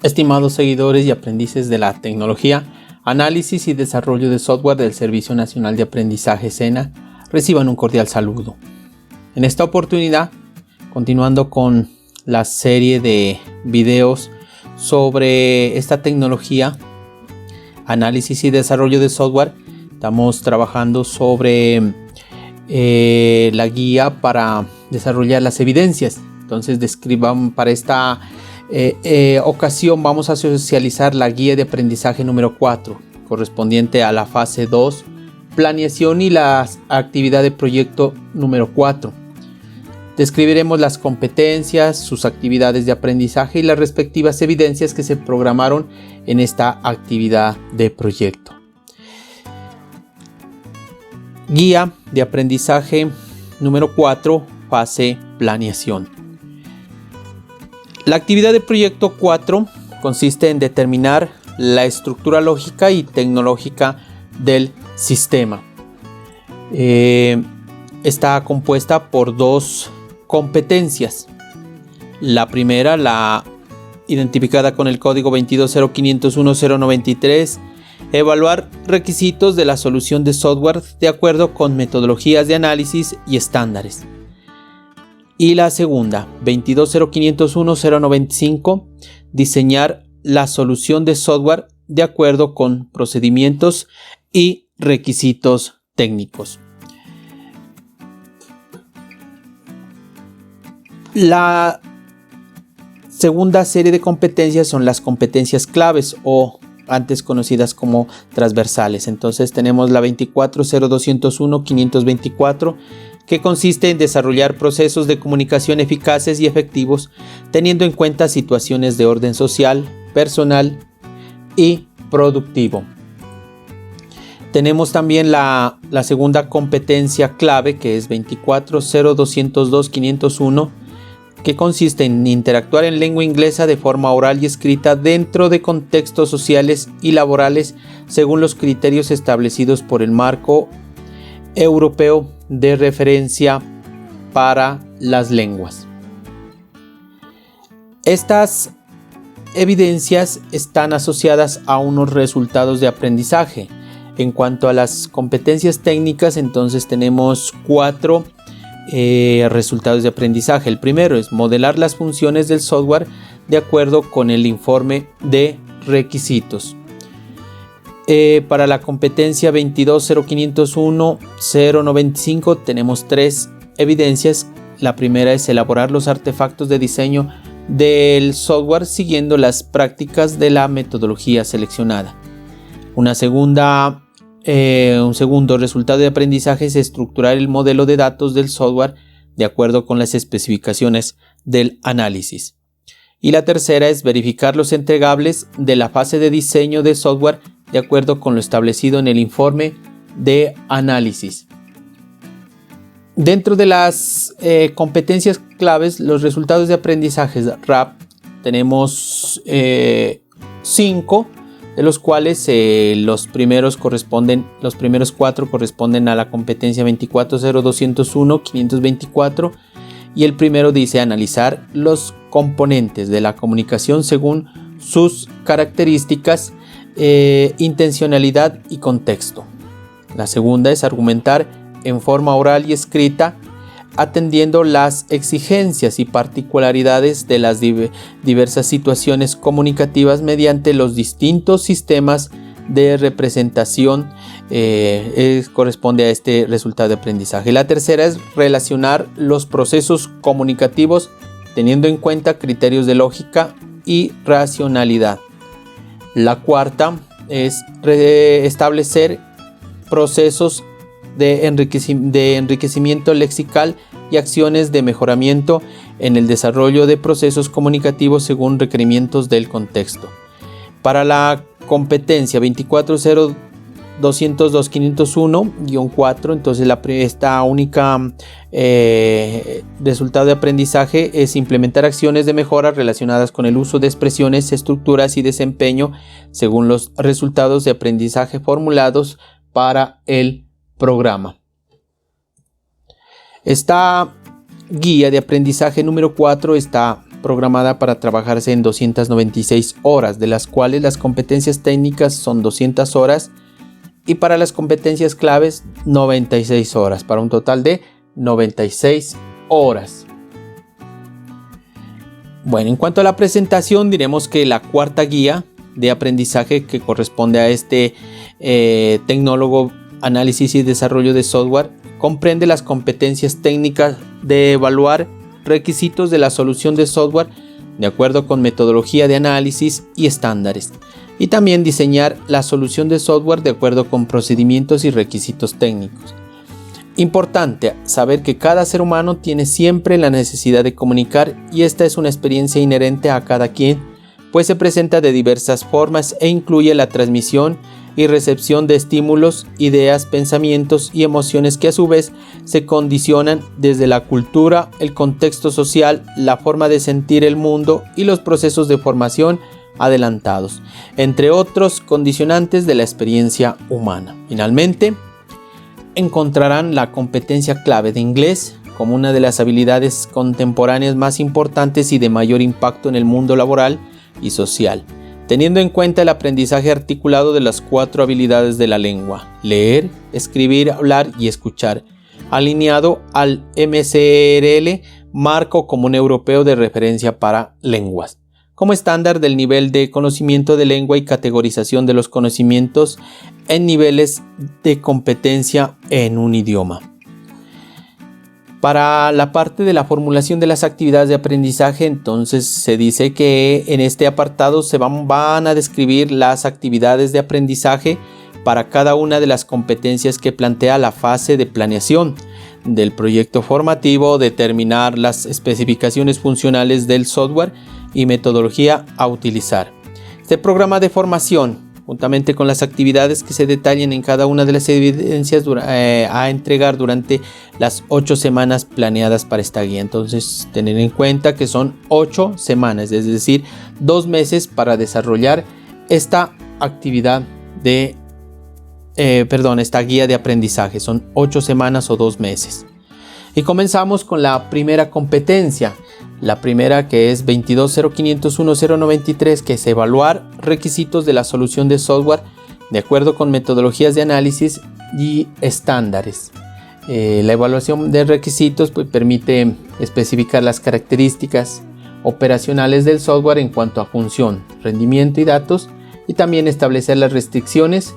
Estimados seguidores y aprendices de la tecnología, análisis y desarrollo de software del Servicio Nacional de Aprendizaje SENA, reciban un cordial saludo. En esta oportunidad, continuando con la serie de videos sobre esta tecnología, análisis y desarrollo de software, estamos trabajando sobre la guía para desarrollar las evidencias. Entonces, para esta ocasión vamos a socializar la guía de aprendizaje número 4, correspondiente a la fase 2, planeación y la actividad de proyecto número 4. Describiremos las competencias, sus actividades de aprendizaje y las respectivas evidencias que se programaron en esta actividad de proyecto. Guía de aprendizaje número 4, fase planeación. La actividad de proyecto 4 consiste en determinar la estructura lógica y tecnológica del sistema. Está compuesta por dos competencias. La primera, la identificada con el código 220501093, evaluar requisitos de la solución de software de acuerdo con metodologías de análisis y estándares. Y la segunda, 220501095, diseñar la solución de software de acuerdo con procedimientos y requisitos técnicos. La segunda serie de competencias son las competencias claves o antes conocidas como transversales. Entonces tenemos la 2402524, que consiste en desarrollar procesos de comunicación eficaces y efectivos, teniendo en cuenta situaciones de orden social, personal y productivo. Tenemos también la segunda competencia clave, que es 2402501, que consiste en interactuar en lengua inglesa de forma oral y escrita dentro de contextos sociales y laborales según los criterios establecidos por el Marco Europeo de Referencia para las Lenguas. Estas evidencias están asociadas a unos resultados de aprendizaje. En cuanto a las competencias técnicas, entonces tenemos 4 resultados de aprendizaje. El primero es modelar las funciones del software de acuerdo con el informe de requisitos. Para la competencia 220501095 tenemos 3 evidencias. La primera es elaborar los artefactos de diseño del software siguiendo las prácticas de la metodología seleccionada. Un segundo resultado de aprendizaje es estructurar el modelo de datos del software de acuerdo con las especificaciones del análisis. Y la tercera es verificar los entregables de la fase de diseño de software de acuerdo con lo establecido en el informe de análisis. Dentro de las competencias claves, los resultados de aprendizaje RAP, tenemos 5, de los cuales los primeros 4 corresponden a la competencia 2402524, y el primero dice analizar los componentes de la comunicación según sus características, intencionalidad y contexto. La segunda es argumentar en forma oral y escrita, atendiendo las exigencias y particularidades de las diversas situaciones comunicativas mediante los distintos sistemas de representación. Corresponde a este resultado de aprendizaje. La tercera es relacionar los procesos comunicativos teniendo en cuenta criterios de lógica y racionalidad. La cuarta es establecer procesos de enriquecimiento lexical y acciones de mejoramiento en el desarrollo de procesos comunicativos según requerimientos del contexto. Para la competencia 2402501-4, entonces esta única resultado de aprendizaje es implementar acciones de mejora relacionadas con el uso de expresiones, estructuras y desempeño según los resultados de aprendizaje formulados para el programa. Esta guía de aprendizaje número 4 está programada para trabajarse en 296 horas, de las cuales las competencias técnicas son 200 horas y para las competencias claves 96 horas, para un total de 96 horas. Bueno, en cuanto a la presentación, diremos que la cuarta guía de aprendizaje que corresponde a este tecnólogo análisis y desarrollo de software comprende las competencias técnicas de evaluar requisitos de la solución de software de acuerdo con metodología de análisis y estándares, y también diseñar la solución de software de acuerdo con procedimientos y requisitos técnicos. Importante saber que cada ser humano tiene siempre la necesidad de comunicar y esta es una experiencia inherente a cada quien, pues se presenta de diversas formas e incluye la transmisión y recepción de estímulos, ideas, pensamientos y emociones que a su vez se condicionan desde la cultura, el contexto social, la forma de sentir el mundo y los procesos de formación adelantados, entre otros condicionantes de la experiencia humana. Finalmente, encontrarán la competencia clave de inglés como una de las habilidades contemporáneas más importantes y de mayor impacto en el mundo laboral y social, teniendo en cuenta el aprendizaje articulado de las 4 habilidades de la lengua: leer, escribir, hablar y escuchar, alineado al MCRL, Marco Común Europeo de Referencia para Lenguas, como estándar del nivel de conocimiento de lengua y categorización de los conocimientos en niveles de competencia en un idioma. Para la parte de la formulación de las actividades de aprendizaje, entonces se dice que en este apartado se van a describir las actividades de aprendizaje para cada una de las competencias que plantea la fase de planeación del proyecto formativo, determinar las especificaciones funcionales del software y metodología a utilizar. Este programa de formación, juntamente con las actividades que se detallen en cada una de las evidencias a entregar durante las 8 semanas planeadas para esta guía. Entonces, tener en cuenta que son 8 semanas, es decir, 2 meses para desarrollar esta actividad de, esta guía de aprendizaje. Son 8 semanas o 2 meses. Y comenzamos con la primera competencia. La primera, que es 22.0501.093, que es evaluar requisitos de la solución de software de acuerdo con metodologías de análisis y estándares. La evaluación de requisitos permite especificar las características operacionales del software en cuanto a función, rendimiento y datos, y también establecer las restricciones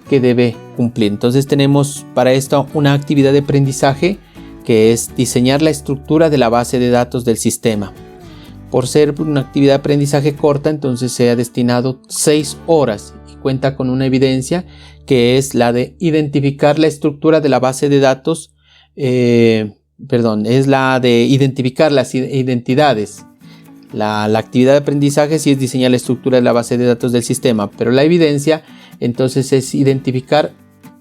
que debe cumplir. Entonces tenemos para esto una actividad de aprendizaje que es diseñar la estructura de la base de datos del sistema. Por ser una actividad de aprendizaje corta, entonces se ha destinado 6 horas y cuenta con una evidencia que es la de identificar la estructura de la base de datos, es la de identificar las identidades. La actividad de aprendizaje sí es diseñar la estructura de la base de datos del sistema, pero la evidencia entonces es identificar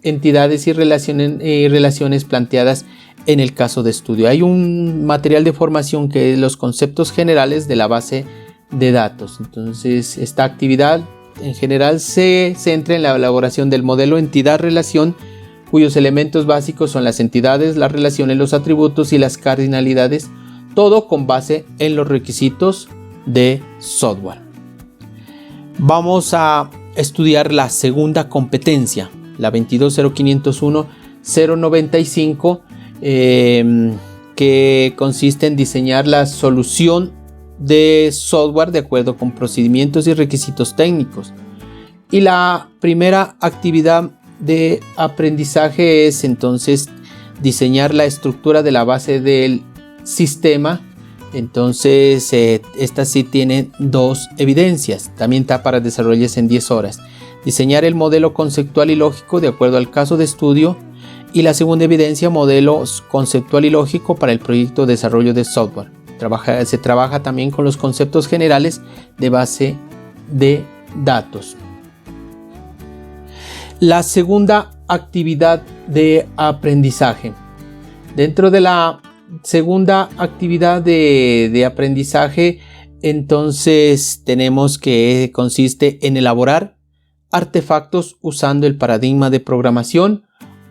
entidades y relaciones planteadas en el caso de estudio. Hay un material de formación que es los conceptos generales de la base de datos. Entonces, esta actividad en general se centra en la elaboración del modelo entidad-relación, cuyos elementos básicos son las entidades, las relaciones, los atributos y las cardinalidades, todo con base en los requisitos de software. Vamos a estudiar la segunda competencia, la 22.0501.095, que consiste en diseñar la solución de software de acuerdo con procedimientos y requisitos técnicos. Y la primera actividad de aprendizaje es entonces diseñar la estructura de la base del sistema. Entonces esta sí tiene 2 evidencias, también está para desarrollarse en 10 horas. Diseñar el modelo conceptual y lógico de acuerdo al caso de estudio. Y la segunda evidencia, modelos conceptual y lógico para el proyecto de desarrollo de software. Se trabaja también con los conceptos generales de base de datos. La segunda actividad de aprendizaje. Dentro de la segunda actividad de aprendizaje, entonces tenemos que consiste en elaborar artefactos usando el paradigma de programación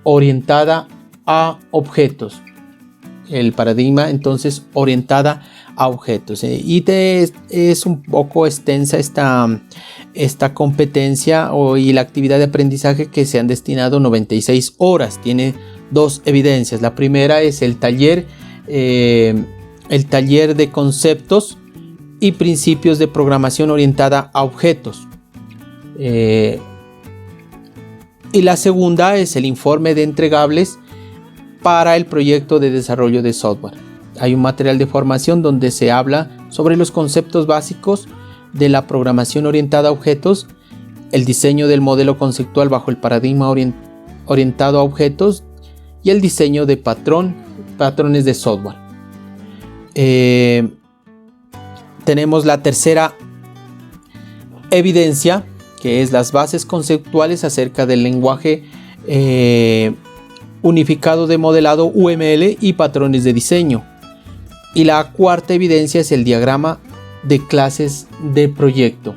orientada a objetos. El paradigma entonces orientada a objetos. Es un poco extensa esta competencia y la actividad de aprendizaje, que se han destinado 96 horas. Tiene dos evidencias. La primera es el taller de conceptos y principios de programación orientada a objetos. Y la segunda es el informe de entregables para el proyecto de desarrollo de software. Hay un material de formación donde se habla sobre los conceptos básicos de la programación orientada a objetos, el diseño del modelo conceptual bajo el paradigma orientado a objetos y el diseño de patrones de software. Tenemos la tercera evidencia, que es las bases conceptuales acerca del lenguaje unificado de modelado UML y patrones de diseño. Y la cuarta evidencia es el diagrama de clases de proyecto.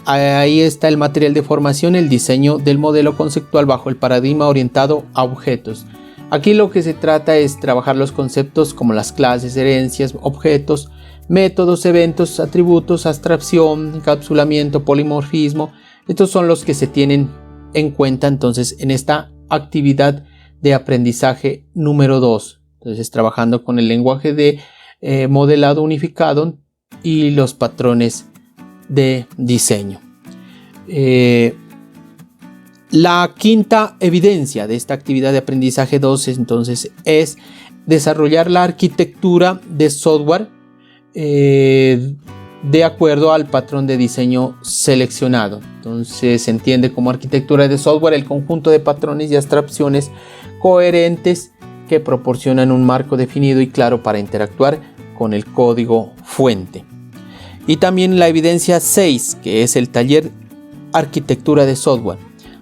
Ahí está el material de formación, el diseño del modelo conceptual bajo el paradigma orientado a objetos. Aquí lo que se trata es trabajar los conceptos como las clases, herencias, objetos, métodos, eventos, atributos, abstracción, encapsulamiento, polimorfismo. Estos son los que se tienen en cuenta entonces en esta actividad de aprendizaje número 2. Entonces, trabajando con el lenguaje de modelado unificado y los patrones de diseño. La quinta evidencia de esta actividad de aprendizaje 2 entonces es desarrollar la arquitectura de software de acuerdo al patrón de diseño seleccionado. Entonces se entiende como arquitectura de software el conjunto de patrones y abstracciones coherentes que proporcionan un marco definido y claro para interactuar con el código fuente. Y también la evidencia 6, que es el taller arquitectura de software.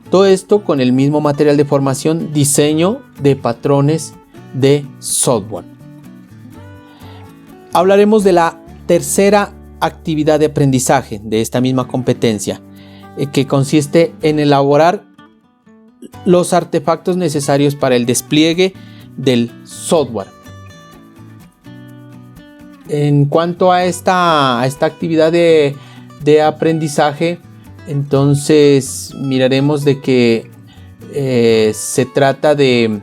Todo esto con el mismo material de formación, diseño de patrones de software. Hablaremos de la tercera actividad de aprendizaje de esta misma competencia, que consiste en elaborar los artefactos necesarios para el despliegue del software. En cuanto a esta actividad de aprendizaje, entonces miraremos de que se trata de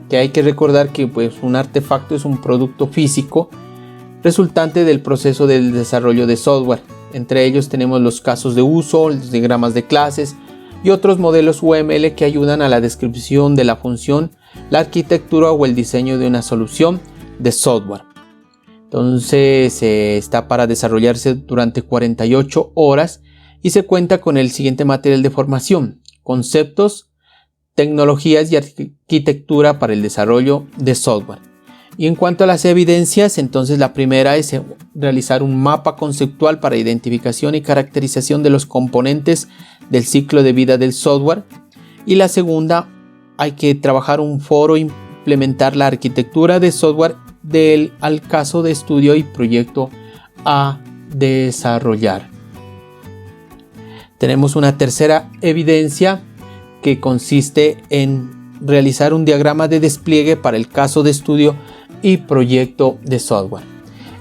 que hay que recordar que pues, un artefacto es un producto físico resultante del proceso del desarrollo de software. Entre ellos tenemos los casos de uso, los diagramas de clases y otros modelos UML que ayudan a la descripción de la función, la arquitectura o el diseño de una solución de software. Entonces está para desarrollarse durante 48 horas y se cuenta con el siguiente material de formación: conceptos, tecnologías y arquitectura para el desarrollo de software. Y en cuanto a las evidencias, entonces la primera es realizar un mapa conceptual para identificación y caracterización de los componentes del ciclo de vida del software. Y la segunda, hay que trabajar un foro, implementar la arquitectura de software al caso de estudio y proyecto a desarrollar. Tenemos una tercera evidencia que consiste en realizar un diagrama de despliegue para el caso de estudio y proyecto de software.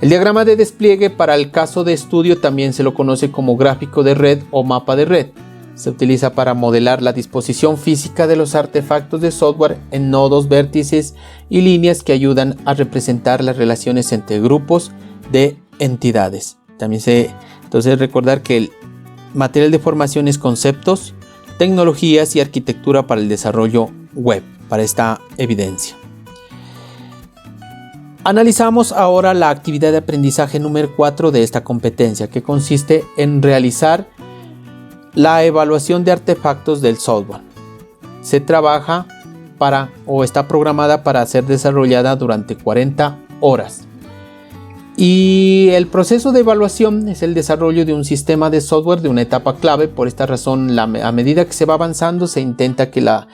El diagrama de despliegue para el caso de estudio también se lo conoce como gráfico de red o mapa de red. Se utiliza para modelar la disposición física de los artefactos de software en nodos, vértices y líneas que ayudan a representar las relaciones entre grupos de entidades. Entonces recordar que el material de formación es conceptos, tecnologías y arquitectura para el desarrollo web, para esta evidencia. Analizamos ahora la actividad de aprendizaje número 4 de esta competencia, que consiste en realizar la evaluación de artefactos del software. Se trabaja está programada para ser desarrollada durante 40 horas. Y el proceso de evaluación es el desarrollo de un sistema de software de una etapa clave. Por esta razón, a medida que se va avanzando, se intenta que la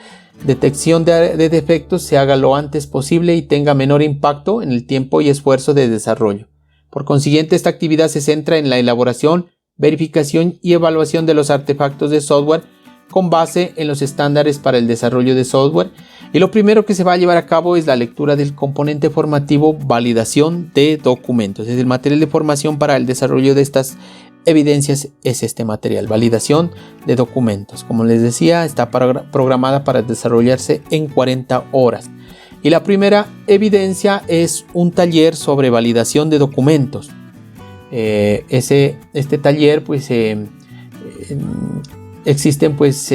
detección de defectos se haga lo antes posible y tenga menor impacto en el tiempo y esfuerzo de desarrollo. Por consiguiente, esta actividad se centra en la elaboración, verificación y evaluación de los artefactos de software con base en los estándares para el desarrollo de software. Y lo primero que se va a llevar a cabo es la lectura del componente formativo validación de documentos. Es el material de formación para el desarrollo de estas evidencias, es este material, validación de documentos. Como les decía, está programada para desarrollarse en 40 horas. Y la primera evidencia es un taller sobre validación de documentos. Este taller, pues, existen pues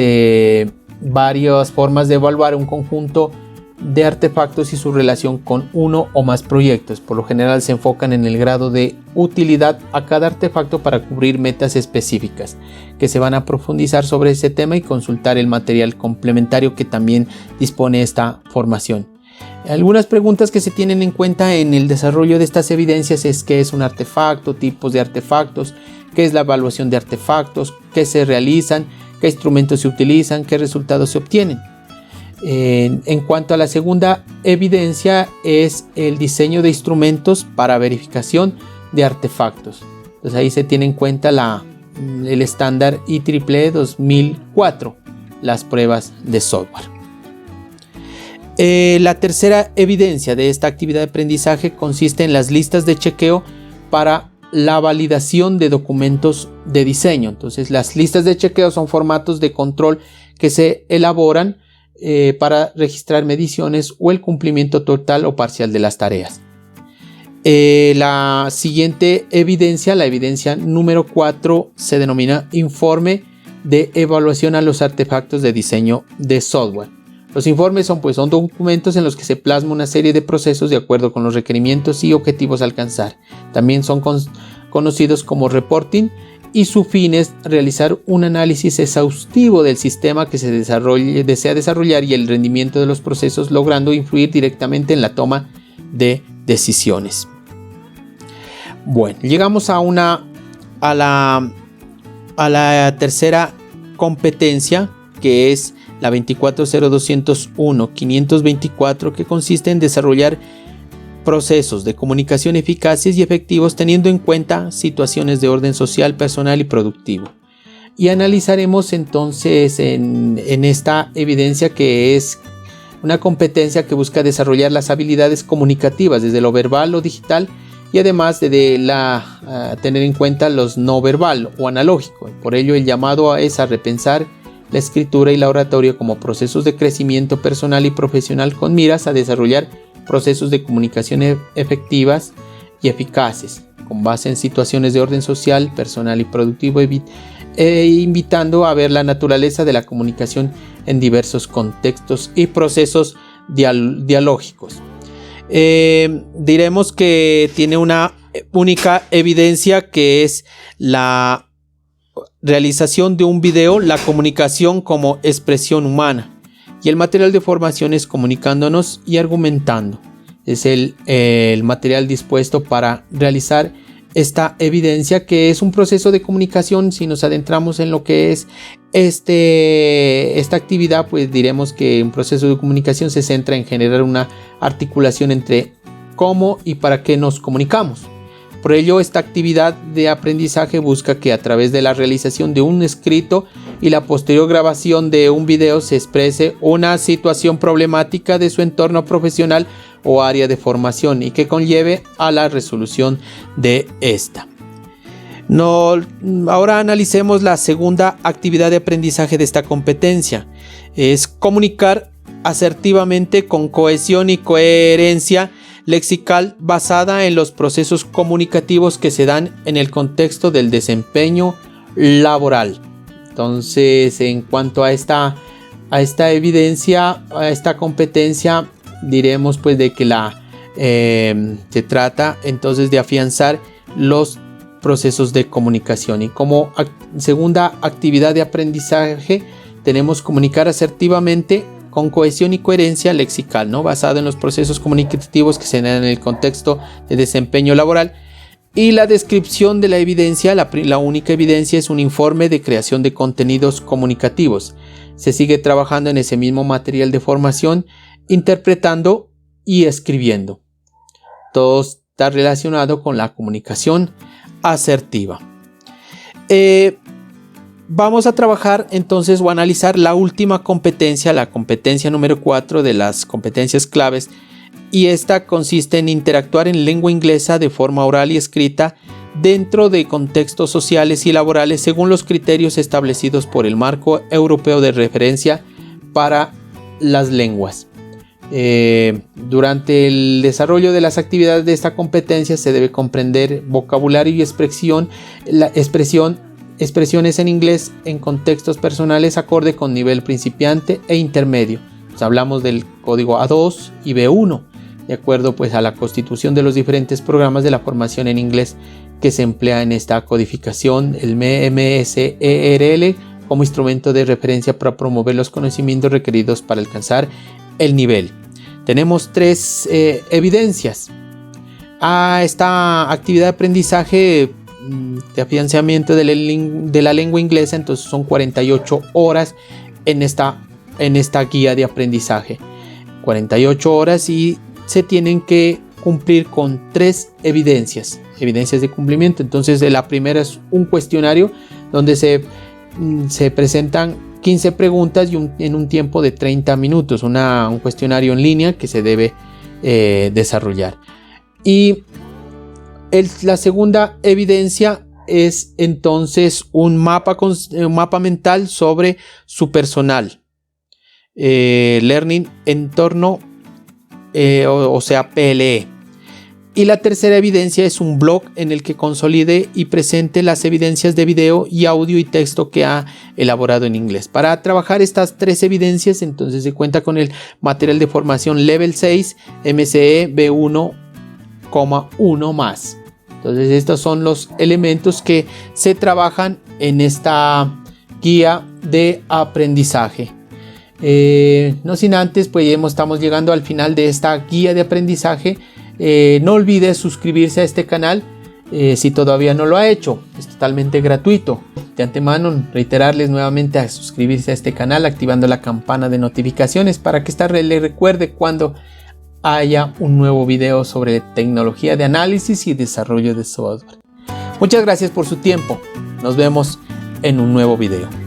varias formas de evaluar un conjunto de artefactos y su relación con uno o más proyectos. Por lo general se enfocan en el grado de utilidad a cada artefacto para cubrir metas específicas, que se van a profundizar sobre ese tema y consultar el material complementario que también dispone esta formación. Algunas preguntas que se tienen en cuenta en el desarrollo de estas evidencias es qué es un artefacto, tipos de artefactos, qué es la evaluación de artefactos, qué se realizan, qué instrumentos se utilizan, qué resultados se obtienen. En cuanto a la segunda evidencia es el diseño de instrumentos para verificación de artefactos. Entonces ahí se tiene en cuenta el estándar IEEE 2004, las pruebas de software. La tercera evidencia de esta actividad de aprendizaje consiste en las listas de chequeo para la validación de documentos de diseño. Entonces, las listas de chequeo son formatos de control que se elaboran para registrar mediciones o el cumplimiento total o parcial de las tareas. La siguiente evidencia, la evidencia número 4, se denomina informe de evaluación a los artefactos de diseño de software. Los informes son documentos en los que se plasma una serie de procesos de acuerdo con los requerimientos y objetivos a alcanzar. También son conocidos como reporting y su fin es realizar un análisis exhaustivo del sistema que se desea desarrollar y el rendimiento de los procesos, logrando influir directamente en la toma de decisiones. Bueno, llegamos a la tercera competencia, que es la 2402524, que consiste en desarrollar procesos de comunicación eficaces y efectivos teniendo en cuenta situaciones de orden social, personal y productivo. Y analizaremos entonces en esta evidencia, que es una competencia que busca desarrollar las habilidades comunicativas desde lo verbal, lo digital, y además de tener en cuenta los no verbal o analógico. Por ello el llamado es a repensar la escritura y la oratoria como procesos de crecimiento personal y profesional con miras a desarrollar procesos de comunicación efectivas y eficaces con base en situaciones de orden social, personal y productivo, invitando a ver la naturaleza de la comunicación en diversos contextos y procesos dialógicos. Diremos que tiene una única evidencia, que es la realización de un video, la comunicación como expresión humana, y el material de formación es comunicándonos y argumentando. Es el material dispuesto para realizar esta evidencia, que es un proceso de comunicación. Si nos adentramos en lo que es esta actividad, pues diremos que un proceso de comunicación se centra en generar una articulación entre cómo y para qué nos comunicamos. Por ello, esta actividad de aprendizaje busca que a través de la realización de un escrito y la posterior grabación de un video se exprese una situación problemática de su entorno profesional o área de formación y que conlleve a la resolución de esta. Ahora analicemos la segunda actividad de aprendizaje de esta competencia. Es comunicar asertivamente con cohesión y coherencia lexical basada en los procesos comunicativos que se dan en el contexto del desempeño laboral. Entonces, en cuanto a esta evidencia, a esta competencia, diremos pues de que se trata entonces de afianzar los procesos de comunicación. Y como segunda actividad de aprendizaje tenemos comunicar asertivamente con cohesión y coherencia lexical, basado en los procesos comunicativos que se dan en el contexto de desempeño laboral. Y la descripción de la evidencia, la única evidencia, es un informe de creación de contenidos comunicativos. Se sigue trabajando en ese mismo material de formación, interpretando y escribiendo. Todo está relacionado con la comunicación asertiva. Vamos a trabajar entonces o analizar la última competencia, la competencia número 4 de las competencias claves, y esta consiste en interactuar en lengua inglesa de forma oral y escrita dentro de contextos sociales y laborales según los criterios establecidos por el Marco Europeo de Referencia para las Lenguas. Durante el desarrollo de las actividades de esta competencia se debe comprender vocabulario y expresiones en inglés en contextos personales acorde con nivel principiante e intermedio. Pues hablamos del código A2 y B1, de acuerdo pues a la constitución de los diferentes programas de la formación en inglés que se emplea en esta codificación, el MSERL, como instrumento de referencia para promover los conocimientos requeridos para alcanzar el nivel. Tenemos 3 evidencias a esta actividad de aprendizaje de afianzamiento de la lengua inglesa. Entonces son 48 horas en esta guía de aprendizaje, 48 horas, y se tienen que cumplir con 3 evidencias de cumplimiento. Entonces la primera es un cuestionario donde se presentan 15 preguntas y en un tiempo de 30 minutos, un cuestionario en línea que se debe desarrollar. Y la segunda evidencia es entonces un mapa mental sobre su personal, Learning Entorno, o sea PLE. Y la tercera evidencia es un blog en el que consolide y presente las evidencias de video y audio y texto que ha elaborado en inglés. Para trabajar estas 3 evidencias, entonces se cuenta con el material de formación Level 6 MCE B1,1 más. Entonces estos son los elementos que se trabajan en esta guía de aprendizaje. No sin antes, pues estamos llegando al final de esta guía de aprendizaje. No olvides suscribirse a este canal si todavía no lo ha hecho. Es totalmente gratuito. De antemano, reiterarles nuevamente a suscribirse a este canal activando la campana de notificaciones para que esta le recuerde cuando haya un nuevo video sobre tecnología de análisis y desarrollo de software. Muchas gracias por su tiempo. Nos vemos en un nuevo video.